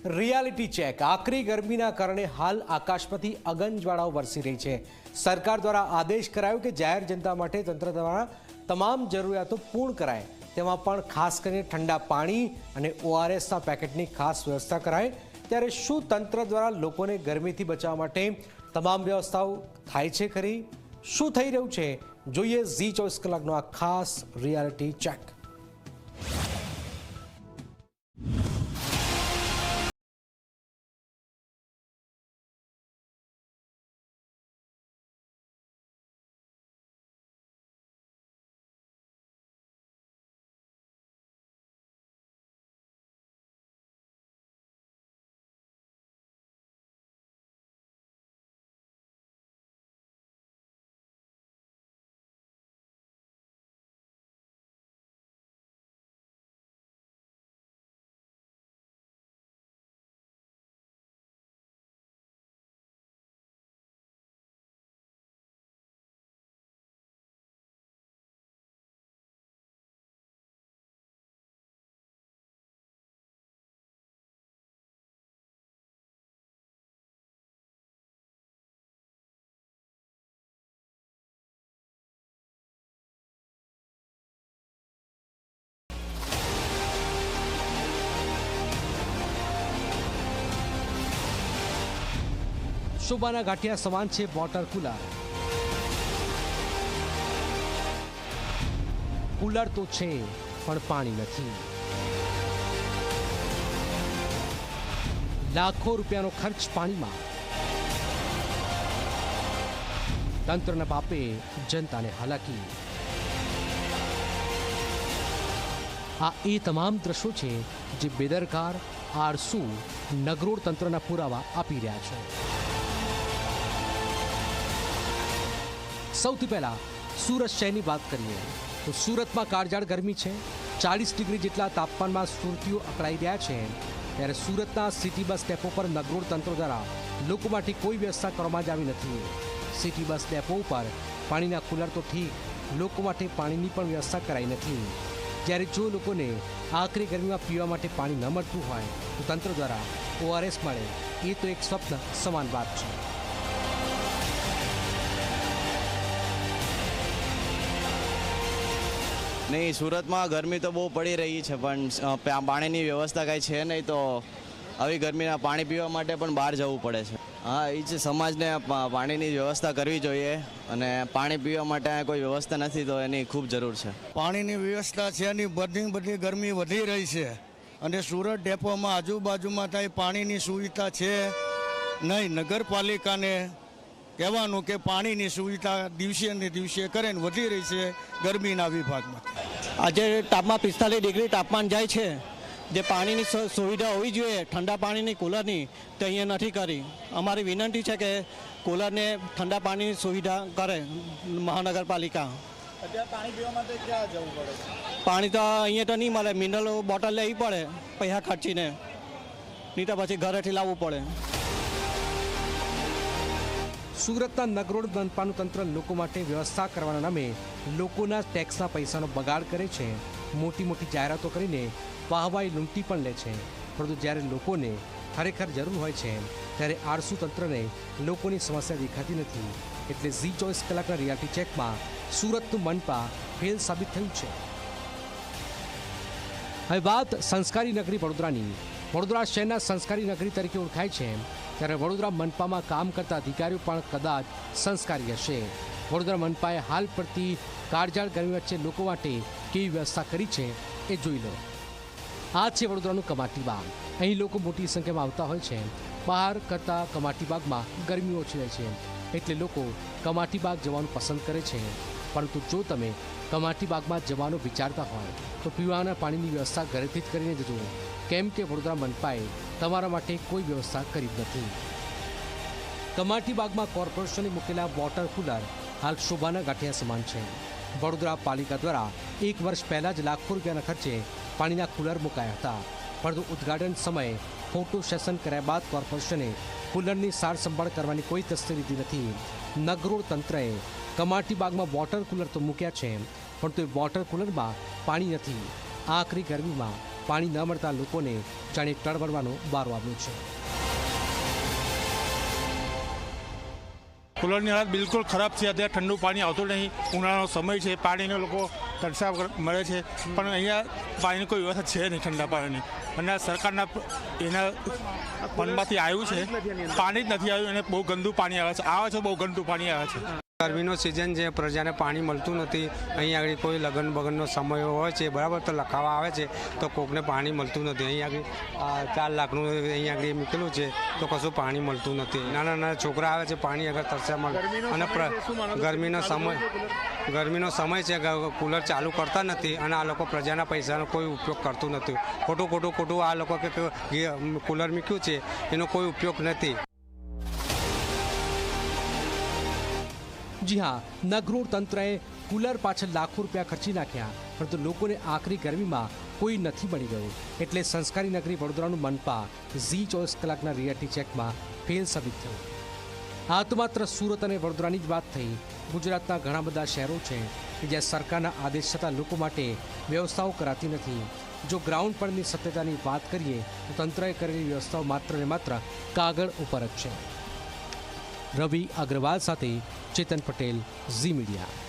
Reality check. આકરી ગરમીના કારણે હાલ આકાશમાંથી અગનજ્વાળાઓ વરસી રહી છે। સરકાર દ્વારા આદેશ કરાયો કે જાહેર જનતા માટે તંત્ર દ્વારા તમામ જરૂરિયાતો પૂર્ણ કરાય, તેમાં પણ ખાસ કરીને ઠંડા પાણી અને ORSના પેકેટની ખાસ વ્યવસ્થા કરાય। ત્યારે શું તંત્ર દ્વારા લોકોને ગરમીથી બચાવવા માટે તમામ વ્યવસ્થાઓ થાય છે ખરી? શું થઈ રહ્યું છે જોઈએ ઝી24 કલાકનો આ ખાસ રિયાલિટી ચેક। શોભાના ગાંઠિયા સમાન છે વોટર કુલર। કુલર તો છે પણ પાણી નથી। લાખો રૂપિયાનો ખર્ચ પાણીમાં। તંત્રના પાપે જનતાને હાલાકી। આ એ તમામ દ્રશ્યો છે જે બેદરકાર, આળસુ નગરોળ તંત્રના પુરાવા આપી રહ્યા છે। સૌથી પહેલા સુરત શહેરની વાત કરીએ તો સુરતમાં કાળઝાળ ગરમી છે। 40 ડિગ્રી જેટલા તાપમાનમાં સુરતીઓ અકળાઈ રહ્યા છે। ત્યારે સુરતના સિટી બસ ડેપો પર નગરોળ તંત્ર દ્વારા લોકો માટે કોઈ વ્યવસ્થા કરવામાં જ આવી નથી। સિટી બસ ડેપો ઉપર પાણીના કુલર તો ઠીક, લોકો માટે પાણીની પણ વ્યવસ્થા કરાઈ નથી। જ્યારે જો લોકોને આકરી ગરમીમાં પીવા માટે પાણી ન મળતું હોય તો તંત્ર દ્વારા ORS મળે એ તો એક સ્વપ્ન સમાન વાત છે। નહીં, સુરતમાં ગરમી તો બહુ પડી રહી છે, પણ પાણીની વ્યવસ્થા કાંઈ છે નહીં, તો આવી ગરમીના પાણી પીવા માટે પણ બહાર જવું પડે છે। હા, એ જ સમાજને પાણીની વ્યવસ્થા કરવી જોઈએ, અને પાણી પીવા માટે કોઈ વ્યવસ્થા નથી તો એની ખૂબ જરૂર છે। પાણીની વ્યવસ્થા છે એની બધી ગરમી વધી રહી છે, અને સુરત ડેપોમાં આજુબાજુમાં થાય પાણીની સુવિધા છે નહીં। નગરપાલિકાને કહેવાનું કે પાણીની સુવિધા દિવસે ને દિવસે કરે ને વધી રહી છે ગરમીના વિભાગમાં। આજે તાપમાન 45 ડિગ્રી તાપમાન જાય છે, જે પાણીની સુવિધા હોવી જોઈએ ઠંડા પાણીની કુલરની, તે અહીંયા નથી કરી। અમારી વિનંતી છે કે કુલરને ઠંડા પાણીની સુવિધા કરે મહાનગરપાલિકા। અત્યારે પાણી પીવા માટે ક્યાં જવું પડે છે? પાણી તો અહીંયા તો નહીં મળે, મિનરલ બોટલ લેવી પડે પૈસા ખર્ચીને, નહીં તો પછી ઘરેથી લાવવું પડે। સુરતના નગરોળ મનપાનું તંત્ર લોકો માટે વ્યવસ્થા કરવાના નામે લોકોના ટેક્સના પૈસાનો બગાડ કરે છે। મોટી મોટી જાહેરાતો કરીને વાહવાઈ લૂંટી પણ લે છે, પરંતુ જ્યારે લોકોને ખરેખર જરૂર હોય છે ત્યારે આળસુ તંત્રને લોકોની સમસ્યા દેખાતી નથી। એટલે ઝી24 કલાકના રિયાલિટી ચેકમાં સુરતનું મનપા ફેલ સાબિત થયું છે। હવે વાત સંસ્કારી નગરી વડોદરાની। વડોદરા શહેરના સંસ્કારી નગરી તરીકે ઓળખાય છે, ત્યારે વડોદરા મનપામાં કામ કરતા અધિકારીઓ પણ કદાચ સંસ્કારી હશે। વડોદરા મનપાએ હાલ પડતી કાળઝાળ ગરમી વચ્ચે લોકો માટે કેવી વ્યવસ્થા કરી છે એ જોઈ લો। આ છે વડોદરાનું કમાટી બાગ। અહીં લોકો મોટી સંખ્યામાં આવતા હોય છે। બહાર કરતાં કમાટી બાગમાં ગરમી ઓછી રહે છે, એટલે લોકો કમાટી બાગ જવાનું પસંદ કરે છે। પરંતુ જો તમે કમાટી બાગમાં જવાનું વિચારતા હોય તો પીવાના પાણીની વ્યવસ્થા ઘરેથી જ કરીને જજો, કેમ કે વડોદરા મનપાએ તમારા માટે કોઈ વ્યવસ્થા કરી જ નથી। કમાટી બાગમાં કોર્પોરેશને મૂકેલા વોટર કુલર હાલ શોભાના ગાંઠિયા સમાન છે। વડોદરા પાલિકા દ્વારા 1 વર્ષ પહેલાં જ લાખો રૂપિયાના ખર્ચે પાણીના કુલર મુકાયા હતા, પરંતુ ઉદ્ઘાટન સમયે ફોટો સેશન કર્યા બાદ કોર્પોરેશને કુલરની સાર સંભાળ કરવાની કોઈ તસ્દી લીધી નથી। નગરોળ તંત્રએ કમાટી બાગમાં વોટર કુલર તો મૂક્યા છે, પરંતુ એ વોટર કુલરમાં પાણી નથી। આકરી ગરમીમાં પાણી ન મળતા લોકોને જાણે ટળવળવાનો વારો આવ્યો છે. કુલરની હાલત બિલકુલ ખરાબ છે. અત્યારે ઠંડુ પાણી આવતું નહીં. ઉનાળાનો સમય છે, પાણીને લોકો તરસા મળે છે, પણ અહીંયા પાણીની કોઈ વ્યવસ્થા છે નહીં ઠંડા પાણીની. અને સરકારના એના ફંડમાંથી આવ્યું છે, પાણી જ નથી આવ્યું અને બહુ ગંદુ પાણી આવે છે બહુ ગંદુ પાણી આવે છે. ગરમીનો સિઝન છે, પ્રજાને પાણી મળતું નથી. અહીં આગળ કોઈ લગ્ન બગનનો સમય હોય છે, બરાબર, તો લખાવા આવે છે તો કોકને પાણી મળતું નથી. અહીં આગળ 4 લાખનું અહીં આગળ મૂકેલું છે તો કશું પાણી મળતું નથી. નાના નાના છોકરા આવે છે પાણી આગળ તરસ્યા મળે. અને ગરમીનો સમય છે, કુલર ચાલુ કરતા નથી અને આ લોકો પ્રજાના પૈસાનો કોઈ ઉપયોગ કરતું નથી. ખોટું આ લોકો કે કુલર મૂક્યું છે એનો કોઈ ઉપયોગ નથી. જી હા, નગરોડ તંત્રએ કુલર પાછળ લાખો રૂપિયા ખર્ચી નાખ્યા, પરંતુ લોકોને આકરી ગરમીમાં કોઈ નથી મળી ગયું. એટલે સંસ્કારી નગરી વડોદરાનું મનપા ઝી 24 કલાકના રિયાલિટી ચેકમાં ફેલ સાબિત થયું. આ તો માત્ર સુરત અને વડોદરાની જ વાત થઈ. ગુજરાતના ઘણા બધા શહેરો છે કે જ્યાં સરકારના આદેશ છતાં લોકો માટે વ્યવસ્થાઓ કરાતી નથી. જો ગ્રાઉન્ડ પરની સત્યતાની વાત કરીએ તો તંત્રએ કરેલી વ્યવસ્થાઓ માત્ર ને માત્ર કાગળ ઉપર જ છે. રવિ અગ્રવાલ સાથે ચેતન પટેલ, ઝી મીડિયા.